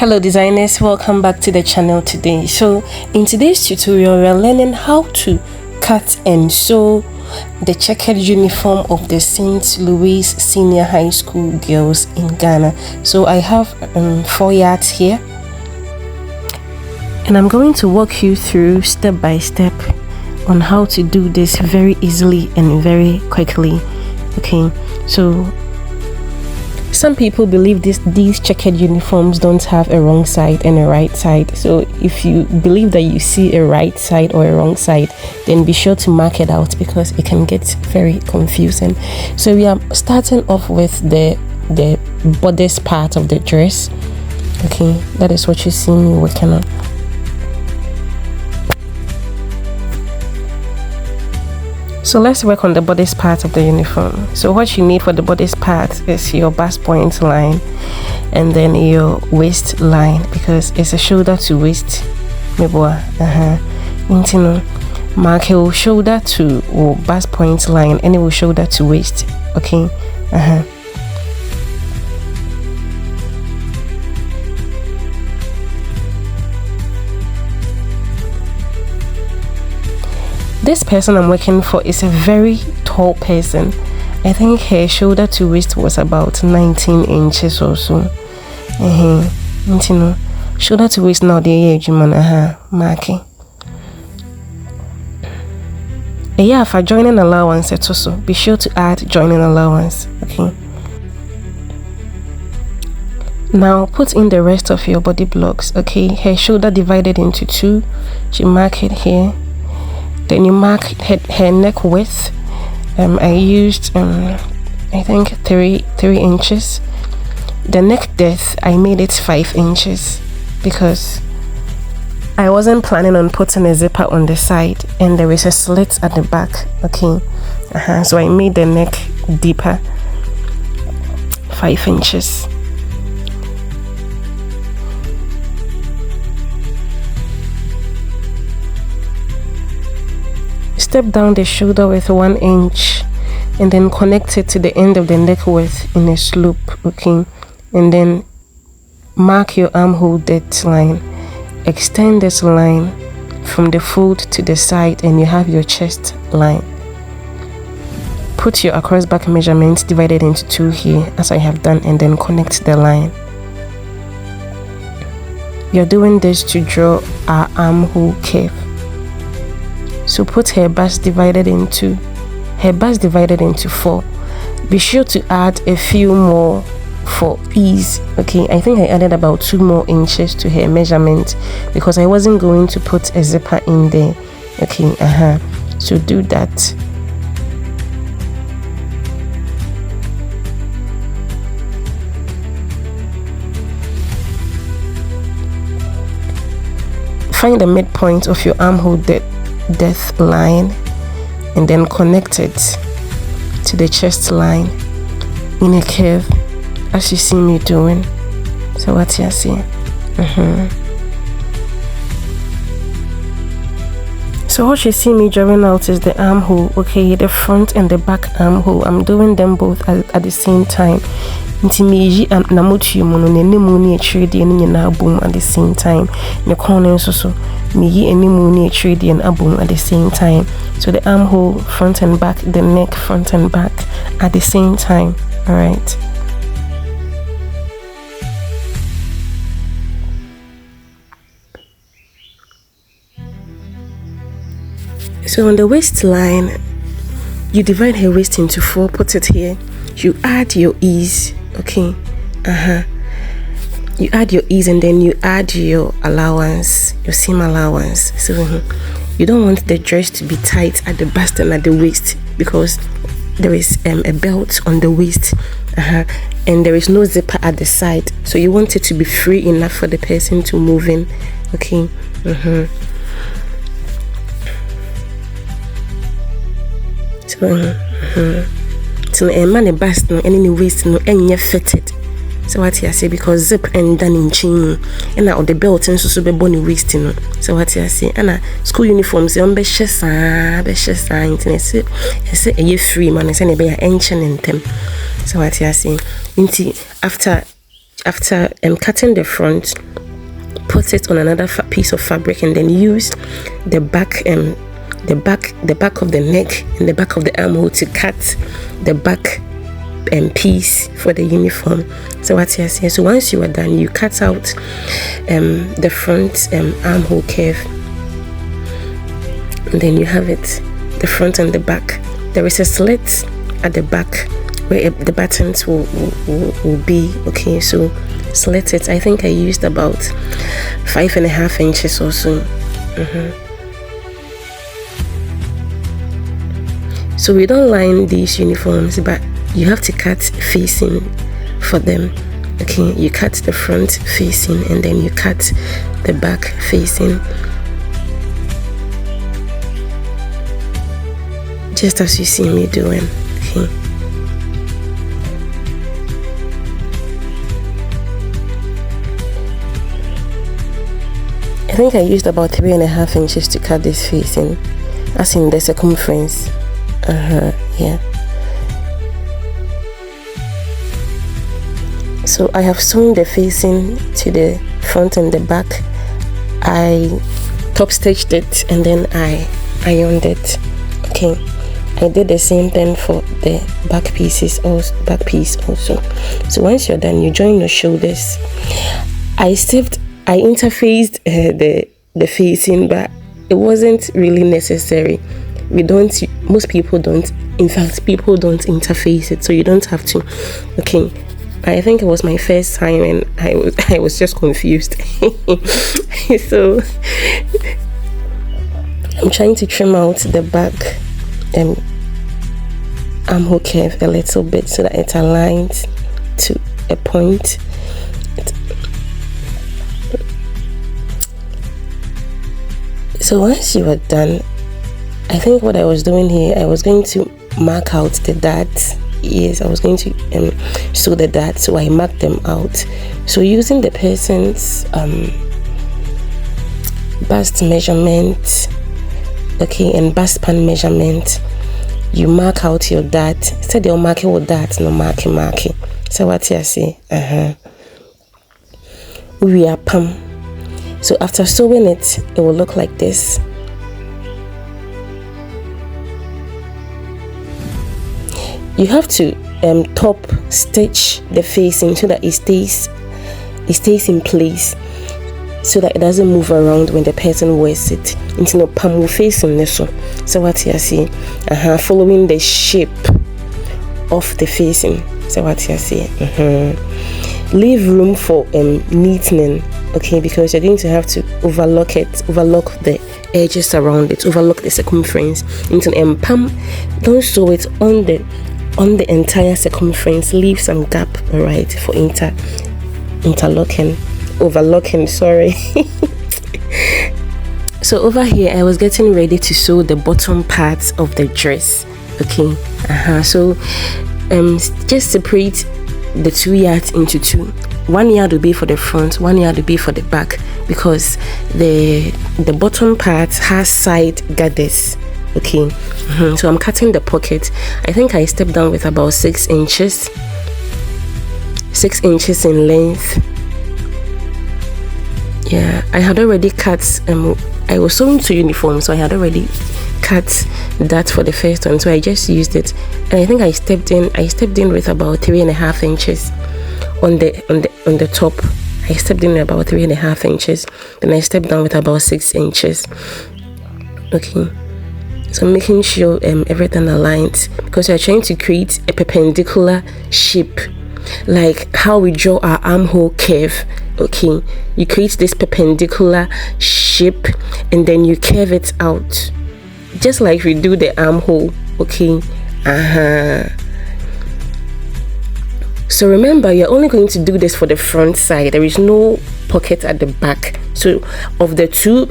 Hello designers, welcome back to the channel today. So in today's tutorial we are learning how to cut and sew the checkered uniform of the St. Louis Senior High School girls in Ghana. So I have 4 yards here and I'm going to walk you through step by step on how to do this very easily and very quickly. Okay, so some people believe these checkered uniforms don't have a wrong side and a right side. So if you believe that you see a right side or a wrong side, then be sure to mark it out because it can get very confusing. So we are starting off with the bodice part of the dress. Okay, that is what you see me working on. So let's work on the bodice part of the uniform. So what you need for the bodice part is your bust point line and then your waist line, because it's a shoulder to waist. Mark your shoulder to bust point line and it will shoulder to waist. Okay. This person I'm working for is a very tall person. I think her shoulder to waist was about 19 inches or so. Shoulder to waist now the marking. Yeah, for joining allowance also be sure to add joining allowance. Okay. Now put in the rest of your body blocks. Okay, her shoulder divided into 2. You mark it here. Then you mark her neck width. I used I think 3 inches. The neck depth I made it 5 inches because I wasn't planning on putting a zipper on the side and there is a slit at the back. Okay, so I made the neck deeper, 5 inches. Step down the shoulder with 1 inch and then connect it to the end of the neck width in a slope. Okay, and then mark your armhole depth line. Extend this line from the fold to the side and you have your chest line. Put your across back measurements divided into 2 here as I have done and then connect the line. You're doing this to draw our armhole curve. So put her bust divided into 4. Be sure to add a few more for ease. Okay, I think I added about 2 more inches to her measurement because I wasn't going to put a zipper in there. Okay, so do that. Find the midpoint of your armhole depth line and then connect it to the chest line in a curve as you see me doing. So what you see? So what you see me drawing out is the armhole. Okay, the front and the back armhole. I'm doing them both at the same time. Intimiyi namutu mu no nemu ni echiredi ni nyina abom at the same time. The corner so miyi enemu ni echiredi and abom at the same time. So the armhole front and back, the neck front and back at the same time. All right. So on the waistline, you divide her waist into 4, put it here. You add your ease. Okay, you add your ease and then you add your allowance, your seam allowance. So you don't want the dress to be tight at the bust and at the waist because there is a belt on the waist and there is no zipper at the side, so you want it to be free enough for the person to move in. Okay. So a man bust no any waist no any fitted. So what you say, because zip and done in chin and now the belt and so be bony waist no. So what you say, and school uniforms on be shesa internet say a free man say be ancient in them. So what you say, after after cutting the front, put it on another piece of fabric, and then use the back the back of the neck and the back of the armhole to cut the back piece for the uniform. So what you're saying, so once you are done, you cut out the front armhole curve, and then you have it, the front and the back. There is a slit at the back where the buttons will be. Okay, so slit it. I think I used about 5.5 inches or so. So we don't line these uniforms, but you have to cut facing for them. Okay, you cut the front facing, and then you cut the back facing, just as you see me doing. Okay, I think I used about 3.5 inches to cut this facing, as in the circumference. Yeah. So I have sewn the facing to the front and the back. I top stitched it, and then I ironed it. Okay, I did the same thing for the back piece also. So once you're done, you join your shoulders. I interfaced the facing, but it wasn't really necessary. Most people don't, in fact, people don't interface it, so you don't have to. Okay, I think it was my first time, and I was just confused. So I'm trying to trim out the back armhole curve a little bit so that it aligns to a point. So once you are done, I think what I was doing here, I was going to mark out the darts. Yes, I was going to sew the darts, so I marked them out. So using the person's bust measurement, okay, and bust pan measurement, you mark out your dart. Instead of marking with dart, no marking. So what you say? We are pam. So after sewing it, it will look like this. You have to top stitch the facing so that it stays in place, so that it doesn't move around when the person wears it. Into no palm facing this one. So what you see, following the shape of the facing. So what you see, leave room for neatening. Okay, because you're going to have to overlock the edges around it, overlock the circumference into palm. Don't sew it on the entire circumference. Leave some gap, all right, for overlocking, sorry. So over here I was getting ready to sew the bottom part of the dress. Okay, so just separate the 2 yards into two. 1 yard will be for the front, 1 yard will be for the back, because the bottom part has side gathers. Okay, so I'm cutting the pocket. I think I stepped down with about 6 inches in length. Yeah, I had already cut I was sewing 2 uniforms, so I had already cut that for the first one, so I just used it, and I think I stepped in with about 3.5 inches on the top. I stepped in with about 3.5 inches, then I stepped down with about 6 inches. Okay, so making sure everything aligns, because we are trying to create a perpendicular shape, like how we draw our armhole curve. Okay, you create this perpendicular shape, and then you curve it out, just like we do the armhole. Okay, so remember, you're only going to do this for the front side. There is no pocket at the back. So of the 2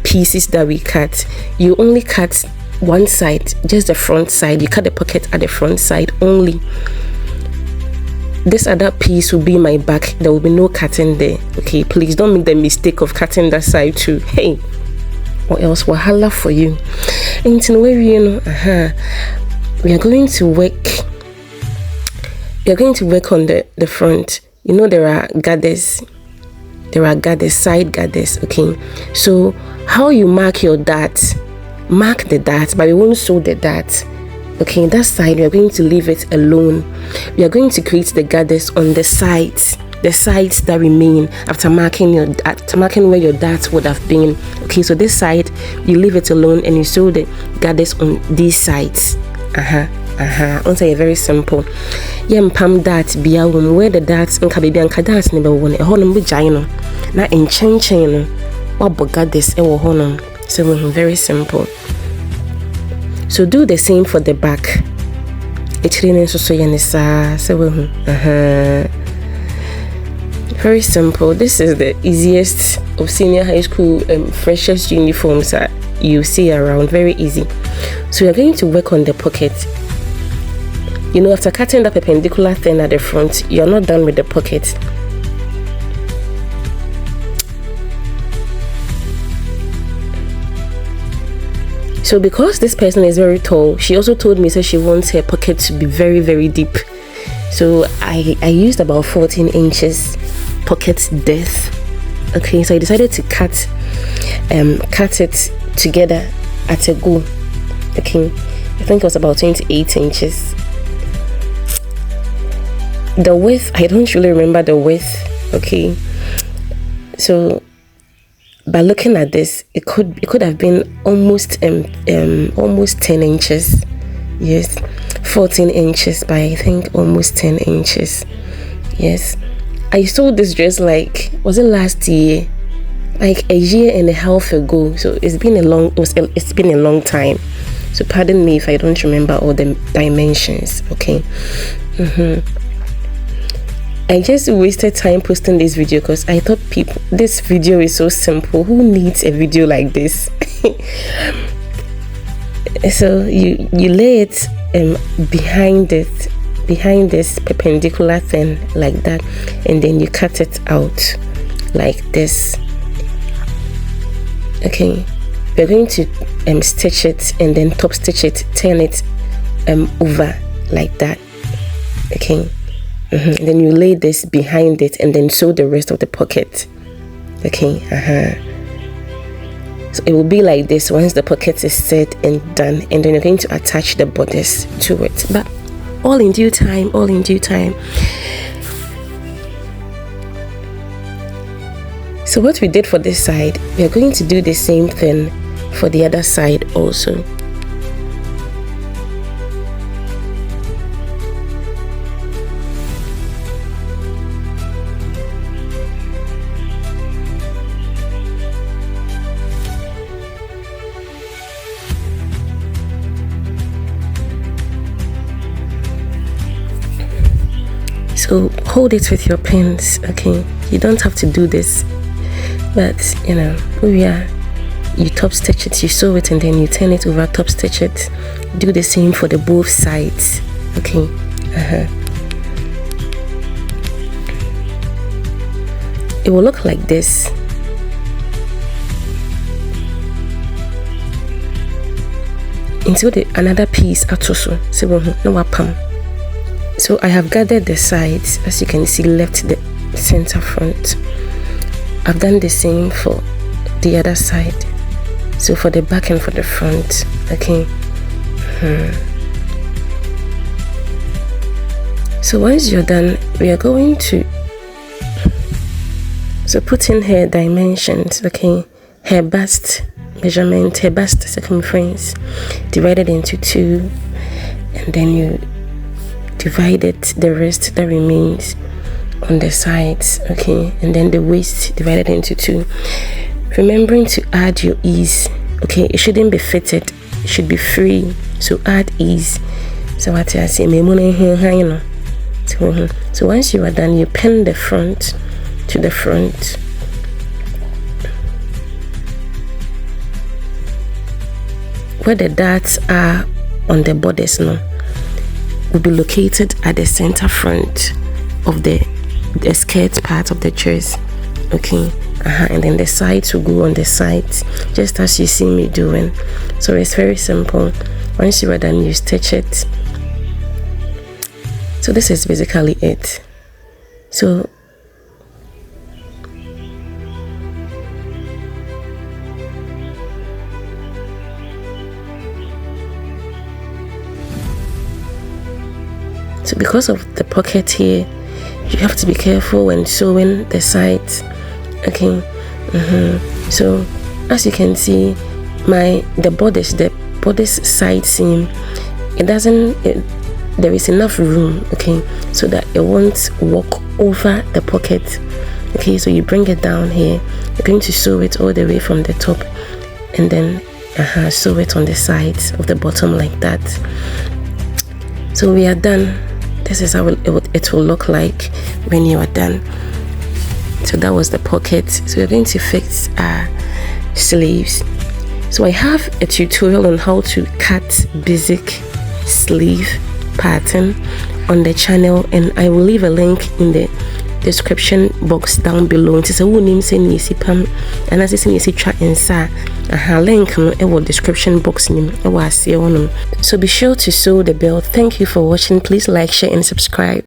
pieces that we cut, you only cut one side, just the front side. You cut the pocket at the front side only. This other piece will be my back. There will be no cutting there. Okay, please don't make the mistake of cutting that side too. Hey, or else wahala for you. And we are going to work on the front. you know there are gathers, side gathers. Okay, so how you mark your dart, mark the dart, but we won't sew the dart. Okay, that side we are going to leave it alone. We are going to create the gathers on the sides that remain after marking where your dart would have been. Okay, so this side you leave it alone and you sew the gathers on these sides. Answer very simple. Pam dart bia where the darts and baby and dart never won a honor vagina. Na in chain what gathers e honor. So very simple. So do the same for the back. Very simple. This is the easiest of senior high school freshest uniforms that you see around. Very easy. So we are going to work on the pocket. You know, after cutting the perpendicular thing at the front, you're not done with the pocket. So because this person is very tall, she also told me that she wants her pocket to be very, very deep. So I used about 14 inches pocket depth. Okay, so I decided to cut it together at a go. Okay, I think it was about 28 inches. The width, I don't really remember the width. Okay, so by looking at this, it could have been almost 10 inches. Yes, 14 inches by I think almost 10 inches. Yes, I sold this dress like, was it last year? Like a year and a half ago. So it's been a long time. So pardon me if I don't remember all the dimensions. Okay. I just wasted time posting this video because I thought this video is so simple. Who needs a video like this? So you lay it behind this perpendicular thing like that, and then you cut it out like this. Okay, we're going to stitch it and then top stitch it, turn it over like that. Okay. Then you lay this behind it and then sew the rest of the pocket. Okay, so it will be like this once the pocket is set and done, and then you're going to attach the bodice to it, but all in due time. So what we did for this side, we are going to do the same thing for the other side also. So hold it with your pins. Okay, you don't have to do this, but you know, you top stitch it, you sew it, and then you turn it over, top stitch it. Do the same for the both sides. Okay. It will look like this. Until another piece atoso. So I have gathered the sides, as you can see, left the center front. I've done the same for the other side. So for the back and for the front. Okay. So once you're done, we are going to put in her dimensions. Okay, her bust measurement, her bust circumference divided into 2, and then you divided the rest that remains on the sides. Okay, and then the waist divided into 2, remembering to add your ease. Okay, it shouldn't be fitted, it should be free, so add ease. So what I say, so once you are done, you pin the front to the front. Where the darts are on the bodice now will be located at the center front of the skirt part of the dress. Okay, and then the sides will go on the sides, just as you see me doing. So it's very simple. Once you are done, you stitch it. So this is basically it. So So because of the pocket here, you have to be careful when sewing the sides. Okay. So as you can see, the bodice side seam, there is enough room, okay, so that it won't walk over the pocket. Okay, so you bring it down here, you're going to sew it all the way from the top, and then sew it on the sides of the bottom like that. So we are done. This is how it will look like when you are done. So that was the pocket. So we're going to fix our sleeves. So I have a tutorial on how to cut basic sleeve pattern on the channel, and I will leave a link in the description box down below. It's a name saying easy pam, and as I say easy try inside link no e description box nim e wa see. So be sure to sew the belt. Thank you for watching. Please like, share and subscribe.